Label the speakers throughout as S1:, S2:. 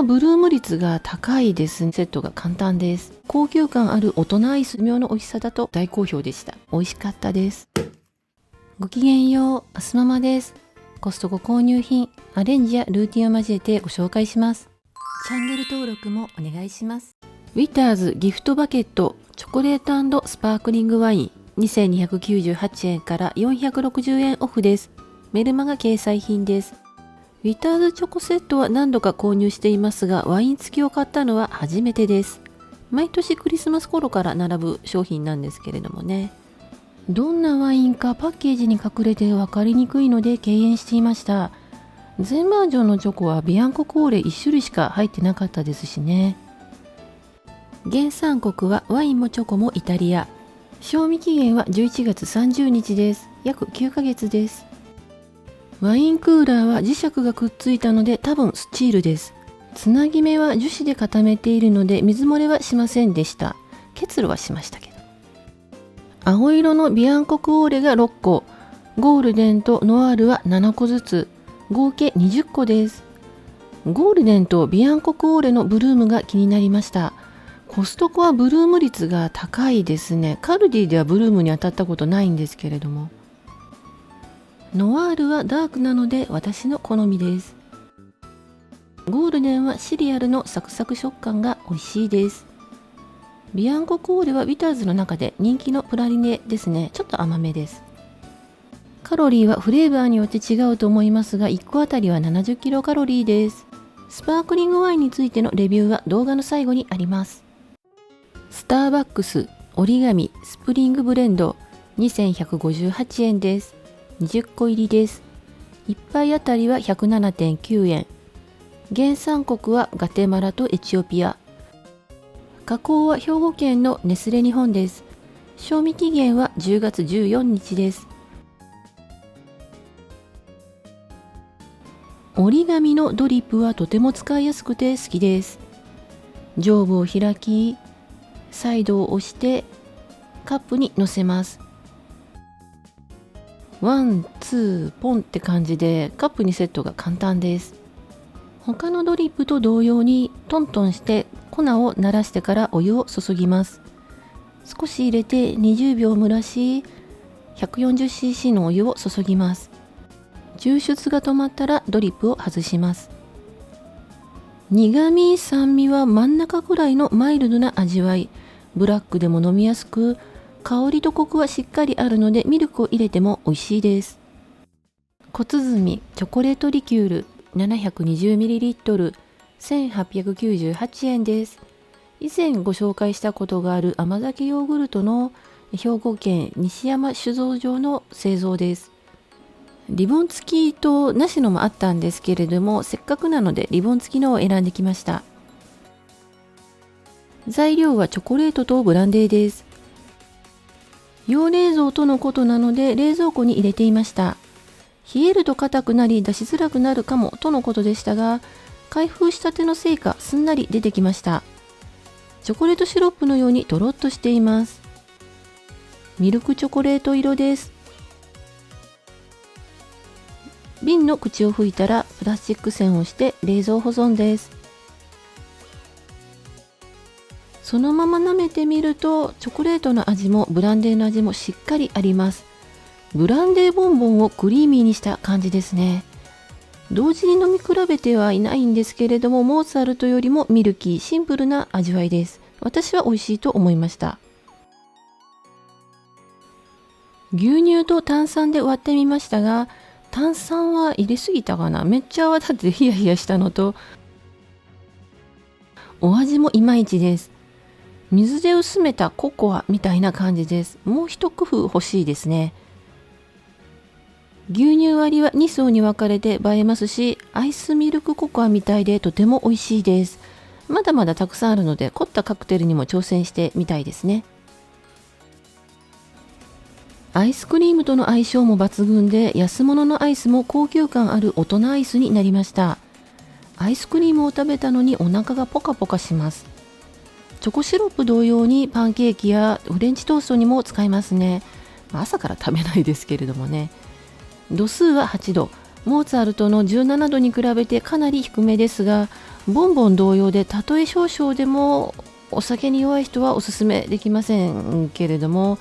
S1: はブルーム率が高いです。セットが簡単です。高級感ある大人アイス妙の美味しさだと大好評でした。美味しかったです。ごきげんよう、アスママです。コストコ購入品、アレンジやルーティンを交えてご紹介します。チャンネル登録もお願いします。ウィターズギフトバケットチョコレート&スパークリングワイン2298円から460円オフです。メルマガ掲載品です。ウィターズチョコセットは何度か購入していますが、ワイン付きを買ったのは初めてです。毎年クリスマス頃から並ぶ商品なんですけれどもね。どんなワインかパッケージに隠れて分かりにくいので敬遠していました。全バージョンのチョコはビアンココーレ1種類しか入ってなかったですしね。原産国はワインもチョコもイタリア。賞味期限は11月30日です。約9ヶ月です。ワインクーラーは磁石がくっついたので多分スチールです。つなぎ目は樹脂で固めているので水漏れはしませんでした。結露はしましたけど。青色のビアンコクオーレが6個、ゴールデンとノワールは7個ずつ、合計20個です。ゴールデンとビアンコクオーレのブルームが気になりました。コストコはブルーム率が高いですね。カルディではブルームに当たったことないんですけれども。ノワールはダークなので私の好みです。ゴールデンはシリアルのサクサク食感が美味しいです。ビアンココーレはウィターズの中で人気のプラリネですね。ちょっと甘めです。カロリーはフレーバーによって違うと思いますが、1個あたりは70キロカロリーです。スパークリングワインについてのレビューは動画の最後にあります。スターバックス折り紙スプリングブレンド2158円です。20個入りです。1杯あたりは 107.9 円。原産国はガテマラとエチオピア。加工は兵庫県のネスレ日本です。賞味期限は10月14日です。折り紙のドリップはとても使いやすくて好きです。上部を開き、サイドを押してカップに乗せます。ワン、ツー、ポンって感じでカップにセットが簡単です。他のドリップと同様にトントンして粉を慣らしてからお湯を注ぎます。少し入れて20秒蒸らし 140cc のお湯を注ぎます。抽出が止まったらドリップを外します。苦味酸味は真ん中くらいのマイルドな味わい。ブラックでも飲みやすく、香りとコクはしっかりあるのでミルクを入れても美味しいです。小鼓チョコレートリキュール 720ml 1898円です。以前ご紹介したことがある甘酒ヨーグルトの兵庫県西山酒造場の製造です。リボン付きとなしのもあったんですけれども、せっかくなのでリボン付きのを選んできました。材料はチョコレートとブランデーです。要冷蔵とのことなので冷蔵庫に入れていました。冷えると硬くなり出しづらくなるかもとのことでしたが、開封したてのせいかすんなり出てきました。チョコレートシロップのようにとろっとしています。ミルクチョコレート色です。瓶の口を拭いたらプラスチック栓をして冷蔵保存です。そのまま舐めてみるとチョコレートの味もブランデーの味もしっかりあります。ブランデーボンボンをクリーミーにした感じですね。同時に飲み比べてはいないんですけれども、モーツァルトよりもミルキーシンプルな味わいです。私は美味しいと思いました。牛乳と炭酸で割ってみましたが、炭酸は入れすぎたかな。めっちゃ泡立ってヒヤヒヤしたのと、お味もいまいちです。水で薄めたココアみたいな感じです。もう一工夫欲しいですね。牛乳割りは2層に分かれて映えますし、アイスミルクココアみたいでとても美味しいです。まだまだたくさんあるので凝ったカクテルにも挑戦してみたいですね。アイスクリームとの相性も抜群で、安物のアイスも高級感ある大人アイスになりました。アイスクリームを食べたのにお腹がポカポカします。チョコシロップ同様にパンケーキやフレンチトーストにも使えますね。朝から食べないですけれどもね。度数は8度、モーツァルトの17度に比べてかなり低めですが、ボンボン同様でたとえ少々でもお酒に弱い人はおすすめできませんけれども、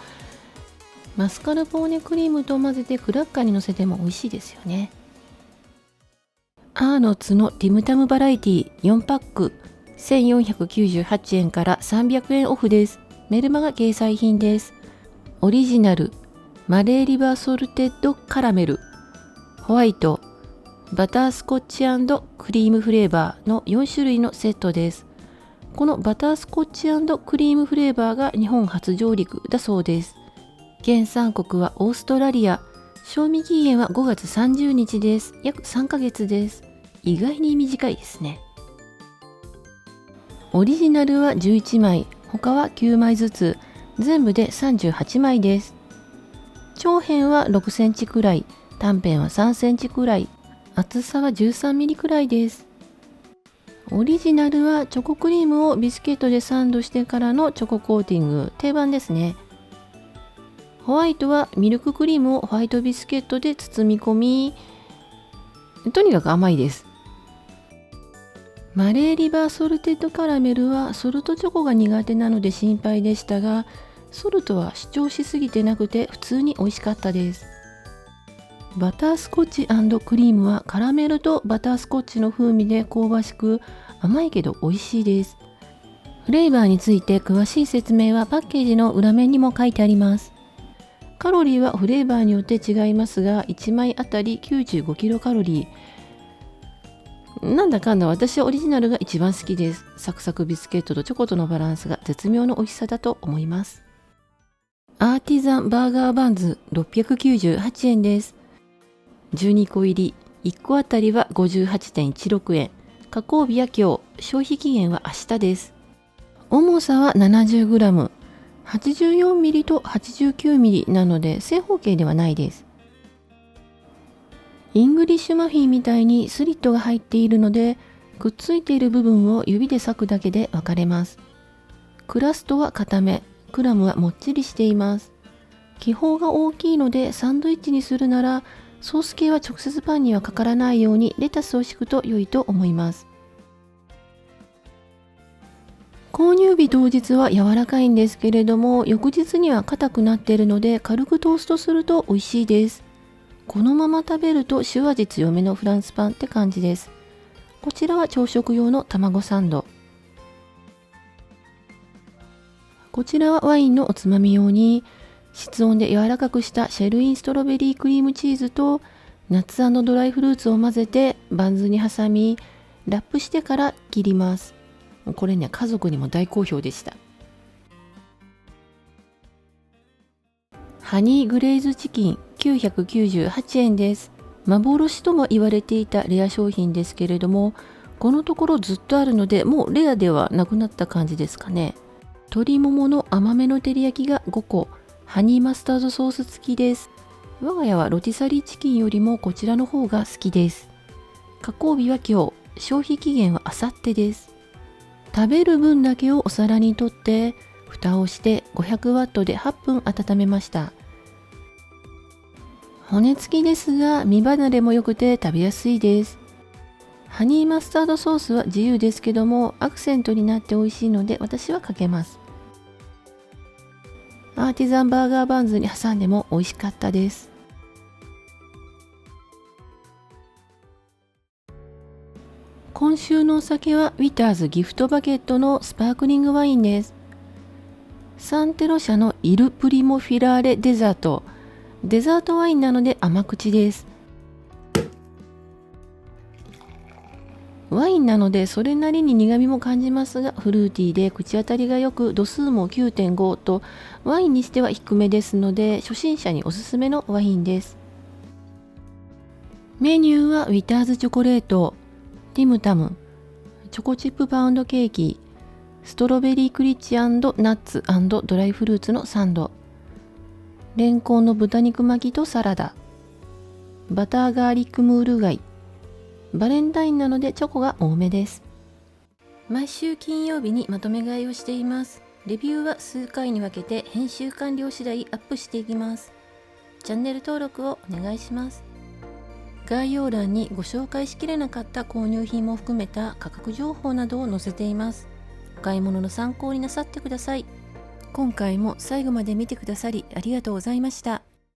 S1: マスカルポーネクリームと混ぜてクラッカーにのせても美味しいですよね。アーノッツのティムタムバラエティ4パック1498円から300円オフです。メルマガ掲載品です。オリジナルマレーリバーソルテッドカラメル、ホワイト、バタースコッチ&クリームフレーバーの4種類のセットです。このバタースコッチ&クリームフレーバーが日本初上陸だそうです。原産国はオーストラリア。賞味期限は5月30日です。約3ヶ月です。意外に短いですね。オリジナルは11枚、他は9枚ずつ、全部で38枚です。長編は6センチくらい、短編は3センチくらい、厚さは13ミリくらいです。オリジナルはチョコクリームをビスケットでサンドしてからのチョココーティング、定番ですね。ホワイトはミルククリームをホワイトビスケットで包み込み、とにかく甘いです。マレーリバーソルテッドカラメルはソルトチョコが苦手なので心配でしたが、ソルトは主張しすぎてなくて普通に美味しかったです。バタースコッチ&クリームはカラメルとバタースコッチの風味で香ばしく甘いけど美味しいです。フレーバーについて詳しい説明はパッケージの裏面にも書いてあります。カロリーはフレーバーによって違いますが、1枚あたり95キロカロリー。なんだかんだ私はオリジナルが一番好きです。サクサクビスケットとチョコとのバランスが絶妙の美味しさだと思います。アーティザンバーガーバンズ698円です。12個入り、1個あたりは 58.16 円。加工日は今日、消費期限は明日です。重さは 70g、84ミリと89ミリなので正方形ではないです。イングリッシュマフィンみたいにスリットが入っているので、くっついている部分を指で裂くだけで分かれます。クラストは固め、クラムはもっちりしています。気泡が大きいのでサンドイッチにするなら、ソース系は直接パンにはかからないようにレタスを敷くと良いと思います。購入日当日は柔らかいんですけれども、翌日には硬くなっているので軽くトーストすると美味しいです。このまま食べると塩味強めのフランスパンって感じです。こちらは朝食用の卵サンド。こちらはワインのおつまみ用に室温で柔らかくしたシェルインストロベリークリームチーズとナッツ&ドライフルーツを混ぜてバンズに挟みラップしてから切ります。これね、家族にも大好評でした。ハニーグレイズチキン998円です。幻とも言われていたレア商品ですけれども、このところずっとあるのでもうレアではなくなった感じですかね。鶏ももの甘めの照り焼きが5個、ハニーマスタードソース付きです。我が家はロティサリーチキンよりもこちらの方が好きです。加工日は今日、消費期限は明後日です。食べる分だけをお皿にとって蓋をして500ワットで8分温めました。骨付きですが身離れも良くて食べやすいです。ハニーマスタードソースは自由ですけどもアクセントになって美味しいので私はかけます。アーティザンバーガーバンズに挟んでも美味しかったです。今週のお酒はウィターズギフトバケットのスパークリングワインです。サンテロ社のイルプリモフィラーレデザート。デザートワインなので甘口です。ワインなのでそれなりに苦味も感じますがフルーティーで口当たりがよく度数も 9.5 とワインにしては低めですので初心者におすすめのワインです。メニューはウィターズチョコレート、ティムタム、チョコチップパウンドケーキ、ストロベリークリッチ&ナッツ&ドライフルーツのサンド、レンコンの豚肉巻きとサラダ、バターガーリックムール貝。バレンタインなのでチョコが多めです。毎週金曜日にまとめ買いをしています。レビューは数回に分けて編集完了次第アップしていきます。チャンネル登録をお願いします。概要欄にご紹介しきれなかった購入品も含めた価格情報などを載せています。お買い物の参考になさってください。今回も最後まで見てくださりありがとうございました。